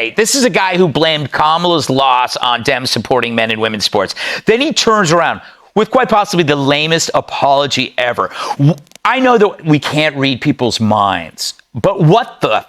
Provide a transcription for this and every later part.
okay, this is a guy who blamed Kamala's loss on Dems supporting men in women's sports. Then he turns around with quite possibly the lamest apology ever. I know that we can't read people's minds, but what the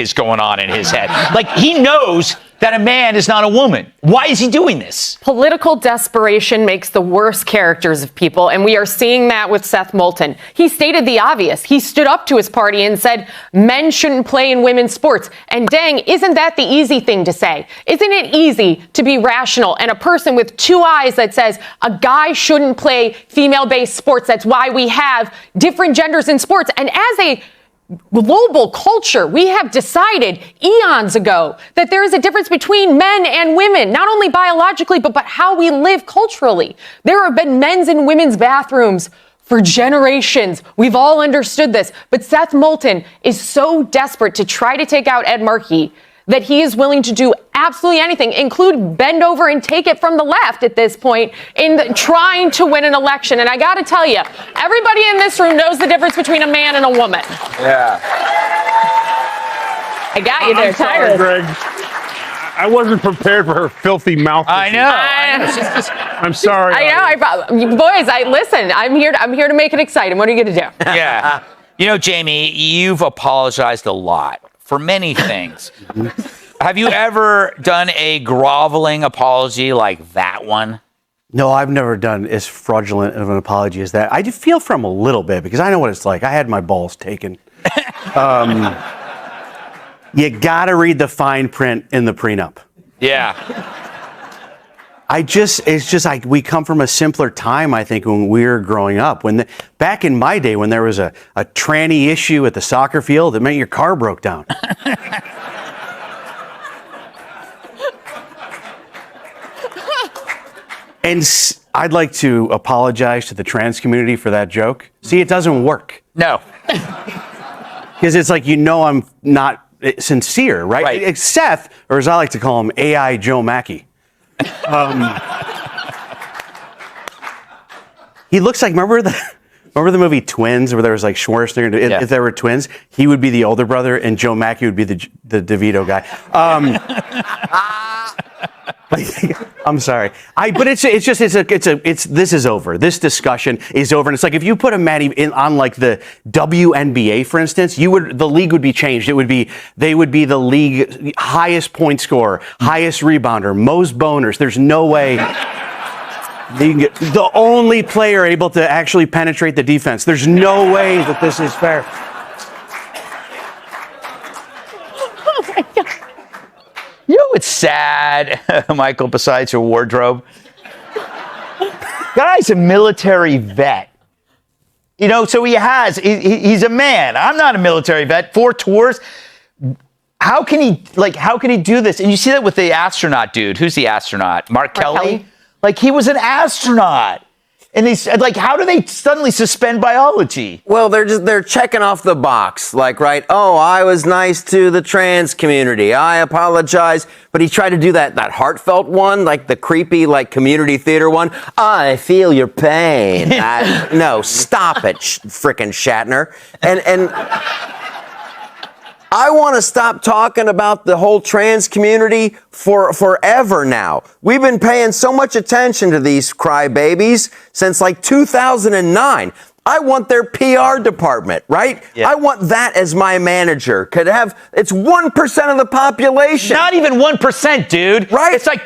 is going on in his head? Like, he knows that a man is not a woman. Why is he doing this? Political desperation makes the worst characters of people, and we are seeing that with Seth Moulton. He stated the obvious. He stood up to his party and said men shouldn't play in women's sports. And dang, isn't that the easy thing to say? Isn't it easy to be rational and a person with two eyes that says a guy shouldn't play female-based sports? That's why we have different genders in sports. And as a global culture, we have decided eons ago that there is a difference between men and women, not only biologically, but how we live culturally. There have been men's and women's bathrooms for generations. We've all understood this. But Seth Moulton is so desperate to try to take out Ed Markey that he is willing to do absolutely anything, include bend over and take it from the left at this point in trying to win an election. And I got to tell you, everybody in this room knows the difference between a man and a woman. Yeah. I got you there, Sorry, Greg. I wasn't prepared for her filthy mouth. I know. I'm sorry. I know. Boys, listen. I'm here to make it exciting. What are you going to do? Yeah. You know, Jamie, you've apologized a lot for many things. Have you ever done a groveling apology like that one? No, I've never done as fraudulent of an apology as that. I do feel for him a little bit because I know what it's like. I had my balls taken. You got to read the fine print in the prenup. Yeah. It's just like we come from a simpler time, I think, when we were growing up. Back in my day, when there was a tranny issue at the soccer field, it meant your car broke down. And I'd like to apologize to the trans community for that joke. See, it doesn't work. No. Because it's like, I'm not sincere, right? It's Seth, or as I like to call him, AI Joe Mackey. He looks like, remember the movie Twins, where there was like Schwarzenegger? If there were twins, he would be the older brother and Joe Mackey would be the DeVito guy. I'm sorry. But this is over. This discussion is over. And it's like, if you put a man on like the WNBA, for instance, the league would be changed. They would be the league highest point scorer, highest rebounder, most boners. There's no way. The only player able to actually penetrate the defense. There's no way that this is fair. Oh my God. You know what's sad, Michael, besides your wardrobe? Guy's a military vet. So he's a man. I'm not a military vet. 4 tours. How can he do this? And you see that with the astronaut dude. Who's the astronaut? Mark Kelly? Like, he was an astronaut. And how do they suddenly suspend biology? Well, they're checking off the box. Like, right, I was nice to the trans community. I apologize. But he tried to do that heartfelt one, like the creepy, like, community theater one. I feel your pain. No, stop it, frickin' Shatner. And I want to stop talking about the whole trans community forever now. We've been paying so much attention to these crybabies since like 2009. I want their PR department, right? Yeah. I want that as my manager. It's 1% of the population. Not even 1%, dude. Right? It's like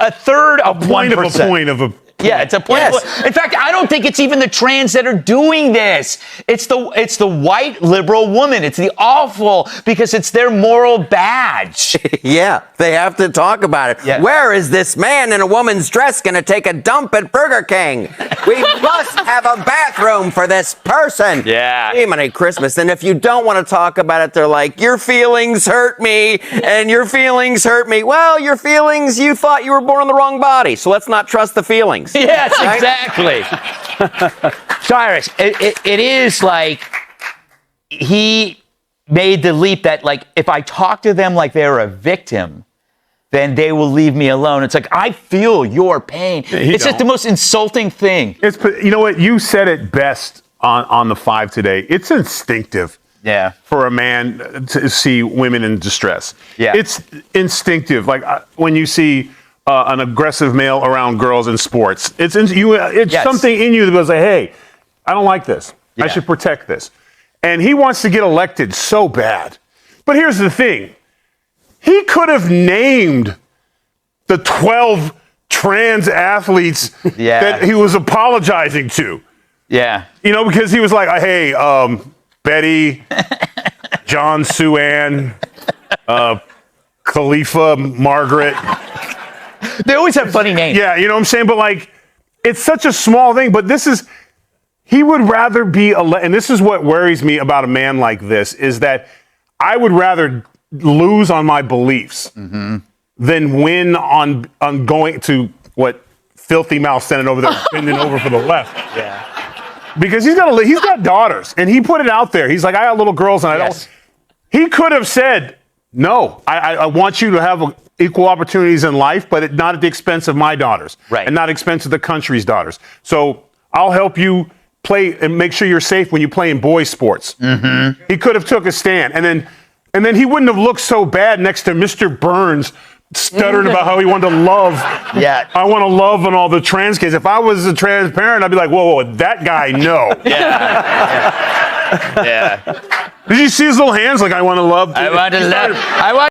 a third of 1%. Yeah, it's a point. Yes. In fact, I don't think it's even the trans that are doing this. It's the white liberal woman. It's the awful, because it's their moral badge. Yeah, they have to talk about it. Yeah. Where is this man in a woman's dress going to take a dump at Burger King? We must have a bathroom for this person. Yeah. Jiminy Christmas. And if you don't want to talk about it, they're like, your feelings hurt me, and your feelings hurt me. Well, your feelings, you thought you were born in the wrong body, so let's not trust the feelings. Yes, exactly. Cyrus, it is like he made the leap that, like, if I talk to them like they're a victim, then they will leave me alone. It's like, I feel your pain. It's just the most insulting thing. You know what? You said it best on the 5 today. It's instinctive. Yeah. for a man to see women in distress. Yeah. It's instinctive. Like when you see an aggressive male around girls in sports, it's Yes. something in you that goes like, hey, I don't like this. I Yeah. should protect this. And he wants to get elected so bad. But here's the thing. He could have named the 12 trans athletes Yeah. that he was apologizing to. Yeah. You know, because he was like, hey, Betty, John, Sue Ann, Khalifa, Margaret. They always have funny names. Yeah, you know what I'm saying? But like, it's such a small thing. But he would rather be, and this is what worries me about a man like this, is that I would rather lose on my beliefs than win on going to what Filthy Mouth standing over there, bending over for the left. Yeah. Because he's got daughters, and he put it out there. He's like, I got little girls, and I Yes. don't. He could have said, no, I want you to have equal opportunities in life, but not at the expense of my daughters, Right. and not at the expense of the country's daughters. So I'll help you play and make sure you're safe when you play in boys' sports. Mm-hmm. He could have took a stand, and then he wouldn't have looked so bad next to Mr. Burns stuttering about how he wanted to love. Yeah. I want to love on all the trans kids. If I was a trans parent, I'd be like, whoa, that guy, no. Yeah. Did you see his little hands? Like, I want to love. I want to love. I want